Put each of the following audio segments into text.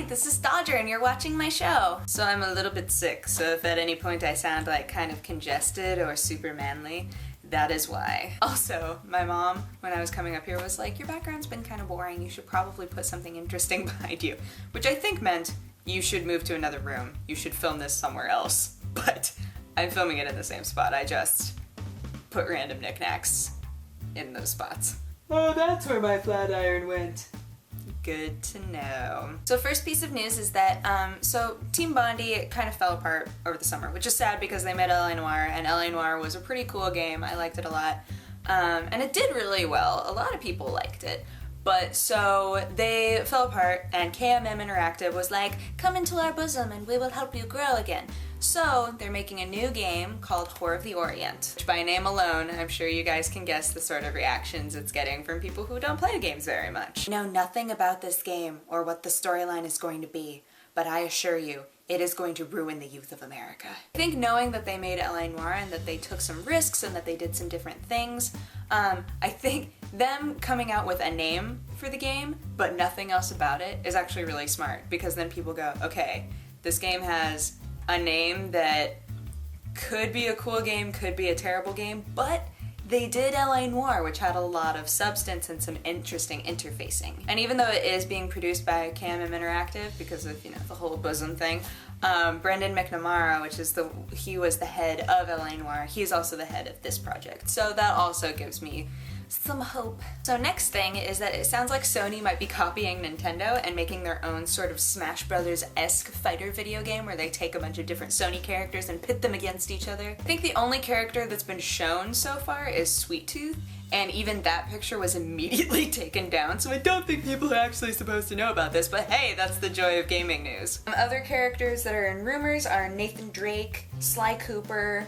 this is Dodger and you're watching my show. So I'm a little bit sick, so if at any point I sound like kind of congested or super manly, that is why. Also, my mom, when I was coming up here, was like, your background's been kind of boring, you should probably put something interesting behind you. Which I think meant you should move to another room. You should film this somewhere else. But I'm filming it in the same spot, I just put random knickknacks in those spots. Oh, that's where my flat iron went. Good to know. So first piece of news is that, so Team Bondi kind of fell apart over the summer, which is sad because they made L.A. Noire, and L.A. Noire was a pretty cool game. I liked it a lot. And it did really well. A lot of people liked it. But so they fell apart, and KMM Interactive was like, come into our bosom and we will help you grow again. So they're making a new game called Whore of the Orient, which by name alone, I'm sure you guys can guess the sort of reactions it's getting from people who don't play games very much. I know nothing about this game or what the storyline is going to be, but I assure you, it is going to ruin the youth of America. I think knowing that they made L.A. Noire and that they took some risks and that they did some different things, I think them coming out with a name for the game, but nothing else about it, is actually really smart, because then people go, okay, this game has a name that could be a cool game, could be a terrible game, but they did L.A. Noire, which had a lot of substance and some interesting interfacing. And even though it is being produced by KMM Interactive because of, you know, the whole bosom thing, Brendan McNamara, he was the head of L.A. Noire, he's also the head of this project. So that also gives me some hope. So next thing is that it sounds like Sony might be copying Nintendo and making their own sort of Smash Brothers-esque fighter video game where they take a bunch of different Sony characters and pit them against each other. I think the only character that's been shown so far is Sweet Tooth, and even that picture was immediately taken down, so I don't think people are actually supposed to know about this, but hey, that's the joy of gaming news. Other characters that are in rumors are Nathan Drake, Sly Cooper,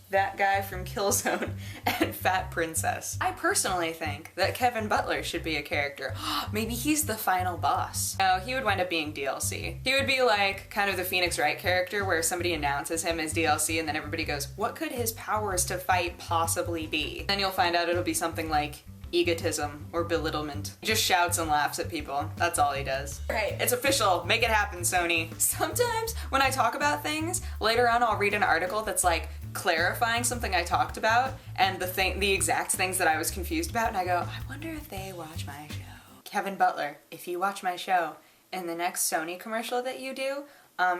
that guy from Killzone, and Fat Princess. I personally think that Kevin Butler should be a character. Maybe he's the final boss. No, he would wind up being DLC. He would be like kind of the Phoenix Wright character where somebody announces him as DLC and then everybody goes, what could his powers to fight possibly be? Then you'll find out it'll be something like egotism or belittlement. He just shouts and laughs at people. That's all he does. Right, it's official. Make it happen, Sony. Sometimes when I talk about things, later on I'll read an article that's like clarifying something I talked about and the exact things that I was confused about, and I go, I wonder if they watch my show. Kevin Butler, if you watch my show, in the next Sony commercial that you do,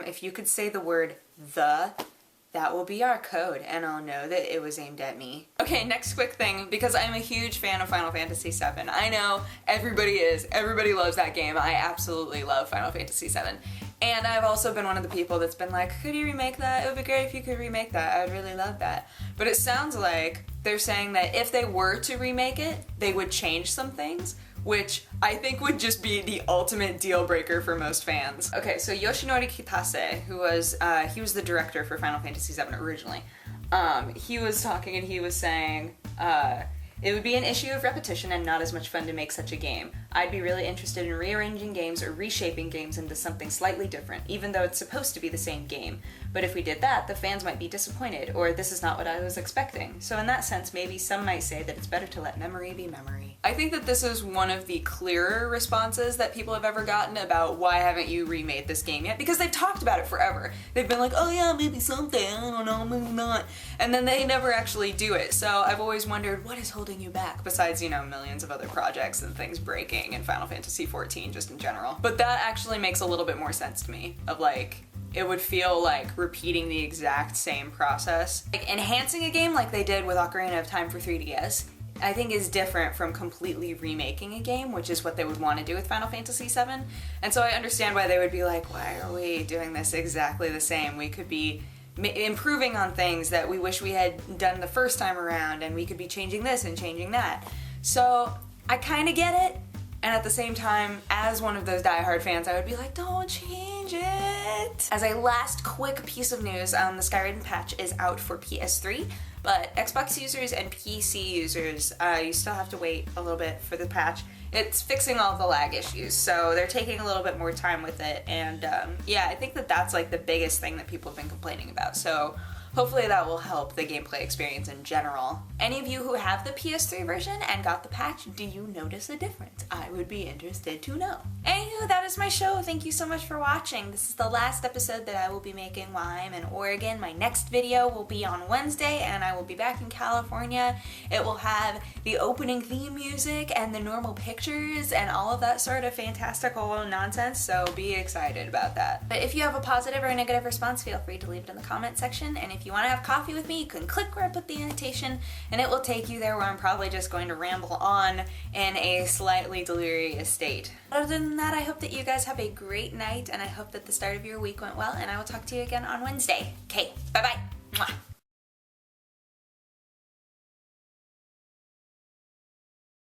if you could say the word "the," that will be our code, and I'll know that it was aimed at me. Okay, next quick thing, because I'm a huge fan of Final Fantasy VII. I know everybody is. Everybody loves that game. I absolutely love Final Fantasy VII. And I've also been one of the people that's been like, could you remake that? It would be great if you could remake that. I would really love that. But it sounds like they're saying that if they were to remake it, they would change some things, which I think would just be the ultimate deal breaker for most fans. Okay, so Yoshinori Kitase, who was, he was the director for Final Fantasy VII originally, he was talking and he was saying, it would be an issue of repetition and not as much fun to make such a game. I'd be really interested in rearranging games or reshaping games into something slightly different, even though it's supposed to be the same game. But if we did that, the fans might be disappointed, or this is not what I was expecting. So in that sense, maybe some might say that it's better to let memory be memory. I think that this is one of the clearer responses that people have ever gotten about why haven't you remade this game yet, because they've talked about it forever. They've been like, oh yeah, maybe someday, I don't know, maybe not. And then they never actually do it. So I've always wondered, what is holding you back, besides, you know, millions of other projects and things breaking and Final Fantasy XIV just in general. But that actually makes a little bit more sense to me, of like, it would feel like repeating the exact same process. Like enhancing a game like they did with Ocarina of Time for 3DS, I think is different from completely remaking a game, which is what they would want to do with Final Fantasy VII. And so I understand why they would be like, why are we doing this exactly the same? We could be improving on things that we wish we had done the first time around, and we could be changing this and changing that. So I kind of get it, and at the same time, as one of those diehard fans, I would be like, don't change it! As a last quick piece of news, the Skyrim patch is out for PS3, but Xbox users and PC users, you still have to wait a little bit for the patch. It's fixing all the lag issues, so they're taking a little bit more time with it, and yeah, I think that that's like the biggest thing that people have been complaining about. So hopefully that will help the gameplay experience in general. Any of you who have the PS3 version and got the patch, do you notice a difference? I would be interested to know. Anywho, that is my show. Thank you so much for watching. This is the last episode that I will be making while I'm in Oregon. My next video will be on Wednesday, and I will be back in California. It will have the opening theme music and the normal pictures and all of that sort of fantastical nonsense, so be excited about that. But if you have a positive or a negative response, feel free to leave it in the comment section, and if you want to have coffee with me, you can click where I put the annotation, and it will take you there, where I'm probably just going to ramble on in a slightly delirious state. Other than that, I hope that you guys have a great night, and I hope that the start of your week went well, and I will talk to you again on Wednesday. Okay, bye-bye. Mwah.